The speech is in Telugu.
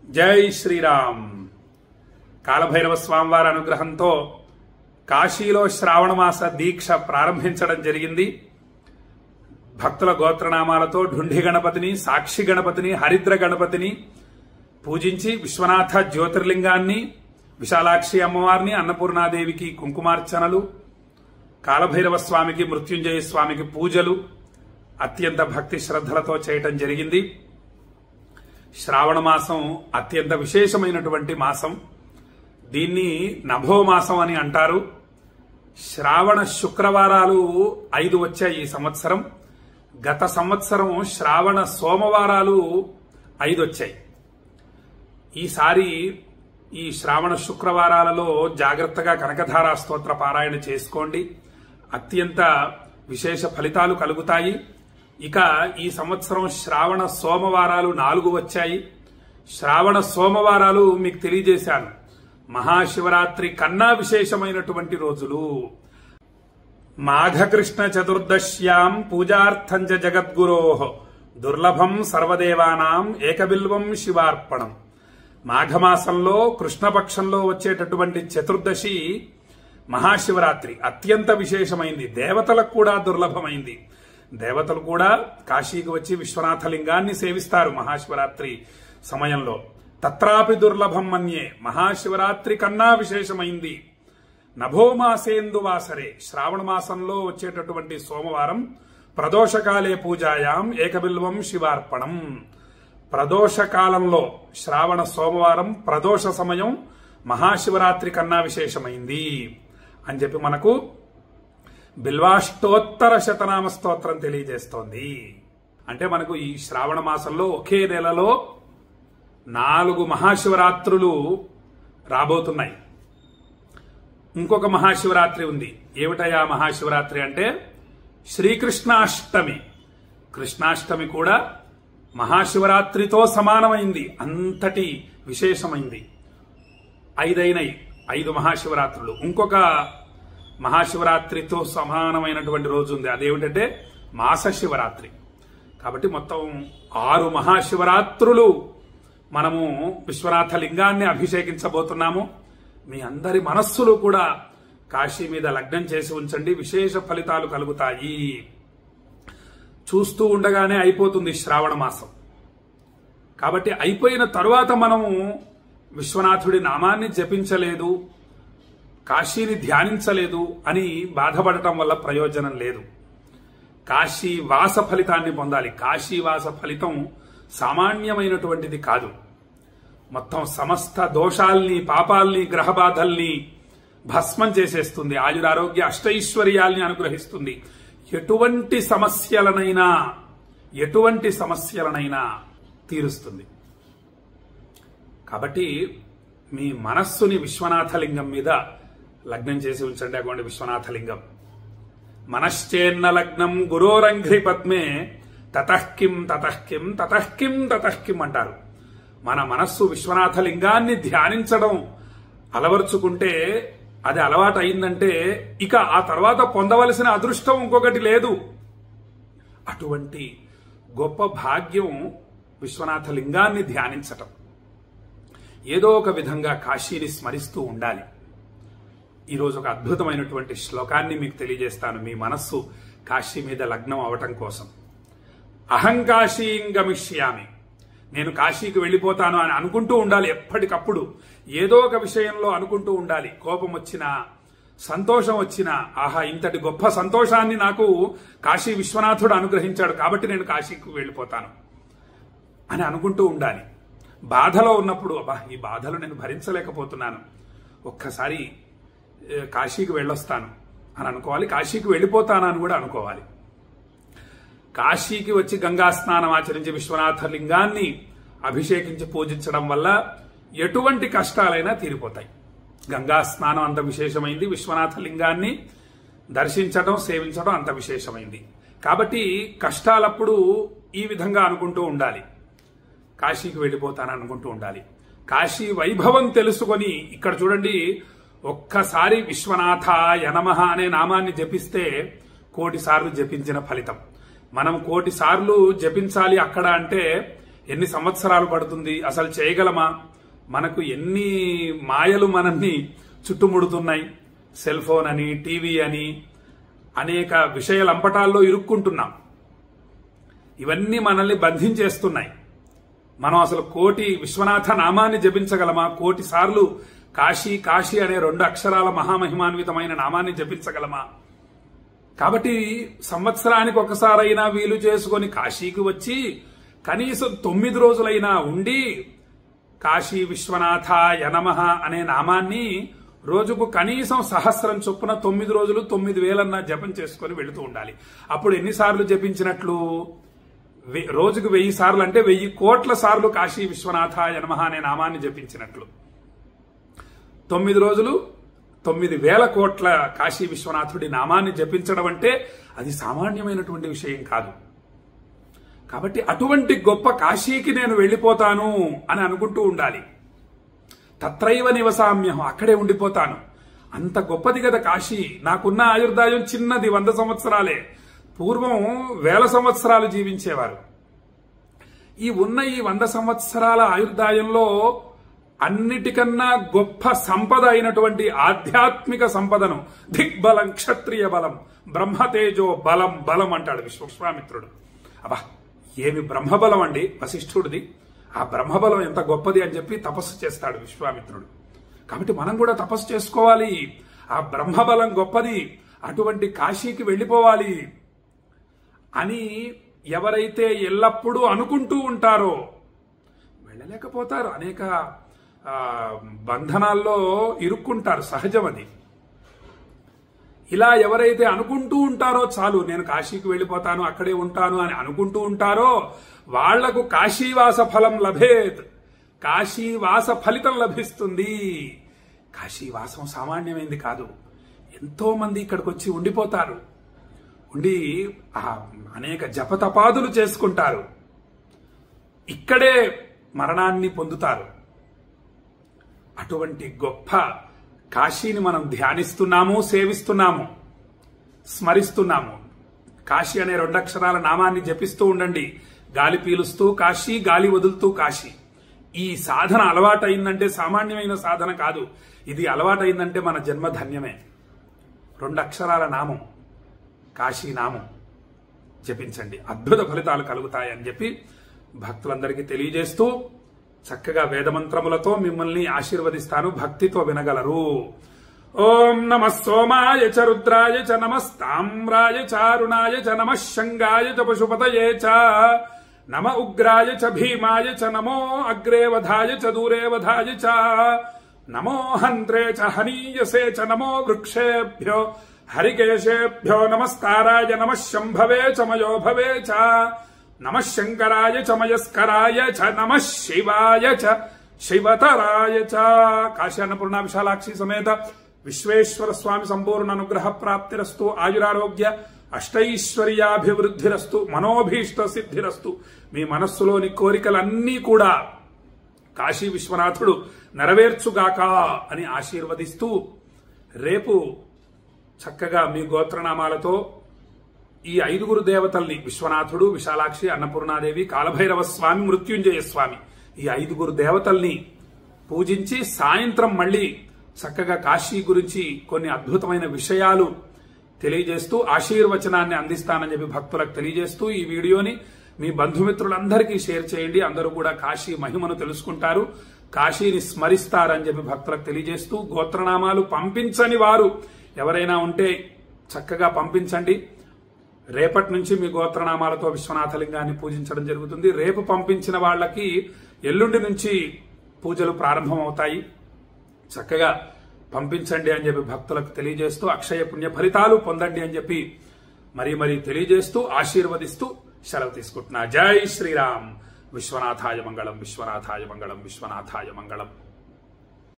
జై శ్రీరామ్. కాలభైరవ స్వామివారి అనుగ్రహంతో కాశీలో శ్రావణమాస దీక్ష ప్రారంభించడం జరిగింది. భక్తుల గోత్రనామాలతో ఢుండి గణపతిని, సాక్షి గణపతిని, హరిద్ర గణపతిని పూజించి విశ్వనాథ జ్యోతిర్లింగాన్ని, విశాలాక్షి అమ్మవారిని, అన్నపూర్ణాదేవికి కుంకుమార్చనలు, కాలభైరవ స్వామికి, మృత్యుంజయ స్వామికి పూజలు అత్యంత భక్తి శ్రద్ధలతో చేయటం జరిగింది. శ్రావణ మాసం అత్యంత విశేషమైనటువంటి మాసం. దీన్ని నభోమాసం అని అంటారు. శ్రావణ శుక్రవారాలు 5 వచ్చాయి ఈ సంవత్సరం. గత సంవత్సరం శ్రావణ సోమవారాలు 5 వచ్చాయి. ఈసారి ఈ శ్రావణ శుక్రవారాలలో జాగ్రత్తగా కనకధారా స్తోత్ర పారాయణ చేసుకోండి. అత్యంత విశేష ఫలితాలు కలుగుతాయి. ఇక ఈ సంవత్సరం శ్రావణ సోమవారాలు 4 వచ్చాయి. శ్రావణ సోమవారాలు మీకు తెలియజేశాను. మహాశివరాత్రి కన్నా విశేషమైనటువంటి రోజులు. మాఘకృష్ణ చతుర్దశ్యాం పూజార్థం చ జగద్గురోః దుర్లభం సర్వదేవానాం ఏకబిల్వం శివార్పణం. మాఘమాసంలో కృష్ణపక్షంలో వచ్చేటటువంటి చతుర్దశి మహాశివరాత్రి అత్యంత విశేషమైంది. దేవతలకు కూడా దుర్లభమైంది. దేవతలు కూడా కాశీకి వచ్చి విశ్వనాథ లింగాన్ని సేవిస్తారు మహాశివరాత్రి సమయంలో. తత్రాపి దుర్లభం మన్యే. మహాశివరాత్రి కన్నా విశేషమైంది. నభోమాసేందువాసరే, శ్రావణ మాసంలో వచ్చేటటువంటి సోమవారం ప్రదోషకాలే పూజాయాం ఏకబిల్వం శివార్పణం. ప్రదోషకాలంలో శ్రావణ సోమవారం ప్రదోష సమయం మహాశివరాత్రి కన్నా విశేషమైంది అని చెప్పి మనకు బిల్వాష్టోత్తర శతనామ స్తోత్రం తెలియజేస్తోంది. అంటే మనకు ఈ శ్రావణ మాసంలో ఒకే నెలలో 4 మహాశివరాత్రులు రాబోతున్నాయి. ఇంకొక మహాశివరాత్రి ఉంది. ఏమిటయా మహాశివరాత్రి అంటే శ్రీకృష్ణాష్టమి. కృష్ణాష్టమి కూడా మహాశివరాత్రితో సమానమైంది. అంతటి విశేషమైంది. 5 మహాశివరాత్రులు. ఇంకొక మహాశివరాత్రితో సమానమైనటువంటి రోజు ఉంది. అదేమిటంటే మాస శివరాత్రి. కాబట్టి మొత్తం 6 మహాశివరాత్రులు మనము విశ్వనాథ లింగాన్ని అభిషేకించబోతున్నాము. మీ అందరి మనస్సులు కూడా కాశీ మీద లగ్నం చేసి ఉంచండి. విశేష ఫలితాలు కలుగుతాయి. చూస్తూ ఉండగానే అయిపోతుంది శ్రావణ మాసం. కాబట్టి అయిపోయిన తరువాత మనము విశ్వనాథుడి నామాన్ని జపించలేదు, కాశీని ధ్యానించలేదు అని బాధపడటం వల్ల ప్రయోజనం లేదు. కాశీ వాస ఫలితాన్ని పొందాలి. కాశీవాస ఫలితం సామాన్యమైనటువంటిది కాదు. మొత్తం సమస్త దోషాల్ని, పాపాల్ని, గ్రహబాధల్ని భస్మం చేసేస్తుంది. ఆయురారోగ్య అష్టైశ్వర్యాల్ని అనుగ్రహిస్తుంది. ఎటువంటి సమస్యలనైనా తీరుస్తుంది. కాబట్టి మీ మనస్సుని విశ్వనాథలింగం మీద లగ్నం చేసి ఉంచండి. అటువంటి విశ్వనాథలింగం. మనశ్చేన్న లగ్నం గురోరంఘ్రి పద్మే తతఃకిం తతఃకిం తతఃకిం తతఃకిం అంటారు. మన మనస్సు విశ్వనాథలింగాన్ని ధ్యానించడం అలవర్చుకుంటే, అది అలవాటు అయిందంటే ఇక ఆ తర్వాత పొందవలసిన అదృష్టం ఇంకొకటి లేదు. అటువంటి గొప్ప భాగ్యం విశ్వనాథలింగాన్ని ధ్యానించటం. ఏదో ఒక విధంగా కాశీని స్మరిస్తూ ఉండాలి. ఈరోజు ఒక అద్భుతమైనటువంటి శ్లోకాన్ని మీకు తెలియజేస్తాను. మీ మనస్సు కాశీ మీద లగ్నం అవటం కోసం. అహం కాశీం గమిష్యామి. నేను కాశీకి వెళ్ళిపోతాను అని అనుకుంటూ ఉండాలి. ఎప్పటికప్పుడు ఏదో ఒక విషయంలో అనుకుంటూ ఉండాలి. కోపం వచ్చినా, సంతోషం వచ్చినా, ఆహా ఇంతటి గొప్ప సంతోషాన్ని నాకు కాశీ విశ్వనాథుడు అనుగ్రహించాడు కాబట్టి నేను కాశీకి వెళ్ళిపోతాను అని అనుకుంటూ ఉండాలి. బాధలో ఉన్నప్పుడు అబ్బా ఈ బాధలు నేను భరించలేకపోతున్నాను, ఒక్కసారి కాశీకి వెళ్ళొస్తాను అని అనుకోవాలి. కాశీకి వెళ్ళిపోతాను అని కూడా అనుకోవాలి. కాశీకి వచ్చి గంగా స్నానం ఆచరించి విశ్వనాథ లింగాన్ని అభిషేకించి పూజించడం వల్ల ఎటువంటి కష్టాలైనా తీరిపోతాయి. గంగా స్నానం అంత విశేషమైంది. విశ్వనాథ లింగాన్ని దర్శించడం, సేవించడం అంత విశేషమైంది. కాబట్టి కష్టాలప్పుడు ఈ విధంగా అనుకుంటూ ఉండాలి. కాశీకి వెళ్ళిపోతాను అనుకుంటూ ఉండాలి. కాశీ వైభవం తెలుసుకొని ఇక్కడ చూడండి, ఒక్కసారి విశ్వనాథాయ నమః అనే నామాన్ని జపిస్తే 1,000,000 సార్లు జపించిన ఫలితం. మనం 1,000,000 సార్లు జపించాలి అక్కడ అంటే ఎన్ని సంవత్సరాలు పడుతుంది, అసలు చేయగలమా? మనకు ఎన్ని మాయలు మనల్ని చుట్టుముడుతున్నాయి. సెల్ ఫోన్ అని, టీవీ అని, అనేక విషయాల అంపటాల్లో ఇరుక్కుంటున్నాం. ఇవన్నీ మనల్ని బంధించేస్తున్నాయి. మనం అసలు కోటి విశ్వనాథ నామాన్ని జపించగలమా? కోటి సార్లు కాశీ కాశీ అనే 2 అక్షరాల మహామహిమాన్వితమైన నామాన్ని జపించగలమా? కాబట్టి సంవత్సరానికి ఒకసారైనా వీలు చేసుకొని కాశీకి వచ్చి కనీసం 9 రోజులైనా ఉండి కాశీ విశ్వనాథాయ నమః అనే నామాన్ని రోజుకు కనీసం 1000 చొప్పున 9 రోజులు 9000 జపం చేసుకుని వెళుతూ ఉండాలి. అప్పుడు ఎన్నిసార్లు జపించినట్లు? రోజుకు 1000 సార్లు అంటే 1000 కోట్ల సార్లు కాశీ విశ్వనాథాయ నమః అనే నామాన్ని జపించినట్లు. 9 రోజులు 9000 కోట్ల కాశీ విశ్వనాథుడి నామాన్ని జపించడం అంటే అది సామాన్యమైనటువంటి విషయం కాదు. కాబట్టి అటువంటి గొప్ప కాశీకి నేను వెళ్ళిపోతాను అని అనుకుంటూ ఉండాలి. తత్రైవ నివసామ్యహం, అక్కడే ఉండిపోతాను. అంత గొప్పది కదా కాశీ. నాకున్న ఆయుర్దాయం చిన్నది, 100 సంవత్సరాలే. పూర్వం 1000 సంవత్సరాలు జీవించేవారు. ఈ 100 సంవత్సరాల ఆయుర్దాయంలో అన్నిటికన్నా గొప్ప సంపద అయినటువంటి ఆధ్యాత్మిక సంపదను, దిగ్బలం, క్షత్రియ బలం, బ్రహ్మతేజో బలం బలం అంటాడు విశ్వామిత్రుడు. అబ్బా, ఏమి బ్రహ్మబలం అండి వశిష్ఠుడిది. ఆ బ్రహ్మబలం ఎంత గొప్పది అని చెప్పి తపస్సు చేస్తాడు విశ్వామిత్రుడు. కాబట్టి మనం కూడా తపస్సు చేసుకోవాలి. ఆ బ్రహ్మబలం గొప్పది, అటువంటి కాశీకి వెళ్ళిపోవాలి అని ఎవరైతే ఎల్లప్పుడూ అనుకుంటూ ఉంటారో వెళ్ళలేకపోతారు. అనేక బంధనాల్లో ఇరుక్కుంటారు, సహజం అది. ఇలా ఎవరైతే అనుకుంటూ ఉంటారో చాలు, నేను కాశీకి వెళ్ళిపోతాను, అక్కడే ఉంటాను అని అనుకుంటూ ఉంటారో వాళ్లకు కాశీవాస ఫలం లభేత్, కాశీవాస ఫలితం లభిస్తుంది. కాశీవాసం సామాన్యమైంది కాదు. ఎంతో మంది ఇక్కడికి వచ్చి ఉండిపోతారు. ఉండి అనేక జపతపాదులు చేసుకుంటారు. ఇక్కడే మరణాన్ని పొందుతారు. అటువంటి గొప్ప కాశీని మనం ధ్యానిస్తున్నాము, సేవిస్తున్నాము, స్మరిస్తున్నాము. కాశీ అనే 2 అక్షరాల నామాన్ని జపిస్తూ ఉండండి. గాలి పీలుస్తూ కాశీ, గాలి వదులుతూ కాశీ. ఈ సాధన అలవాటైందంటే సామాన్యమైన సాధన కాదు. ఇది అలవాటైందంటే మన జన్మ ధన్యమే. 2 అక్షరాల నామం, కాశీ నామం జపించండి, అద్భుత ఫలితాలు కలుగుతాయని చెప్పి భక్తులందరికీ తెలియజేస్తూ చక్కగా వేదమంత్రములతో మిమ్మల్ని ఆశీర్వదిస్తాను. భక్తితో వినగలరు. ఓం నమః సోమాయ చ రుద్రాయ చ నమస్తామ్రాయ చారుణాయ చ నమః శంగాయ చ పశుపతయే చ నమ ఉగ్రాయ చ భీమాయ చ నమో అగ్రే వధాయ చ దూరే వధాయ చ నమో హంత్రే చ హనీయసే చ నమో వృక్షేభ్యో హరికేశేభ్యో నమస్తారాయ నమః శంభవే చ మయోభవే చ నమః శంకరాయ చ మయస్కరాయ చ నమః శివాయ చ శివతరాయ చ. కాశీ అన్నపూర్ణ విశాలాక్షి సమేత విశ్వేశ్వర స్వామి సంపూర్ణ అనుగ్రహ ప్రాప్తిరస్తు. ఆయురారోగ్య అష్టైశ్వర్యాభివృద్ధిరస్తు. మనోభీష్ట సిద్ధిరస్తు. మీ మనస్సులోని కోరికలన్నీ కూడా కాశీ విశ్వనాథుడు నెరవేర్చుగాక అని ఆశీర్వదిస్తూ రేపు చక్కగా మీ గోత్రనామాలతో ఈ 5 దేవతల్ని, విశ్వనాథుడు, విశాలాక్షి, అన్నపూర్ణాదేవి, కాలభైరవ స్వామి, మృత్యుంజయ స్వామి, ఈ 5 దేవతల్ని పూజించి సాయంత్రం మళ్ళీ చక్కగా కాశీ గురించి కొన్ని అద్భుతమైన విషయాలు తెలియజేస్తూ ఆశీర్వచనాన్ని అందిస్తానని చెప్పి భక్తులకు తెలియజేస్తూ ఈ వీడియోని మీ బంధుమిత్రులందరికీ షేర్ చేయండి. అందరూ కూడా కాశీ మహిమను తెలుసుకుంటారు, కాశీని స్మరిస్తారని చెప్పి భక్తులకు తెలియజేస్తూ గోత్రనామాలు పంపించని వారు ఎవరైనా ఉంటే చక్కగా పంపించండి. రేపటి నుంచి మీ గోత్రనామాలతో విశ్వనాథలింగాన్ని పూజించడం జరుగుతుంది. రేపు పంపించిన వాళ్ళకి ఎల్లుండి నుంచి పూజలు ప్రారంభమవుతాయి. చక్కగా పంపించండి అని చెప్పి భక్తులకు తెలియజేస్తూ అక్షయ పుణ్య ఫలితాలు పొందండి అని చెప్పి మరీ తెలియజేస్తూ ఆశీర్వదిస్తూ సెలవు తీసుకుంటున్నా. జై శ్రీరామ్. విశ్వనాథాయ మంగళం, విశ్వనాథాయ మంగళం, విశ్వనాథాయ మంగళం.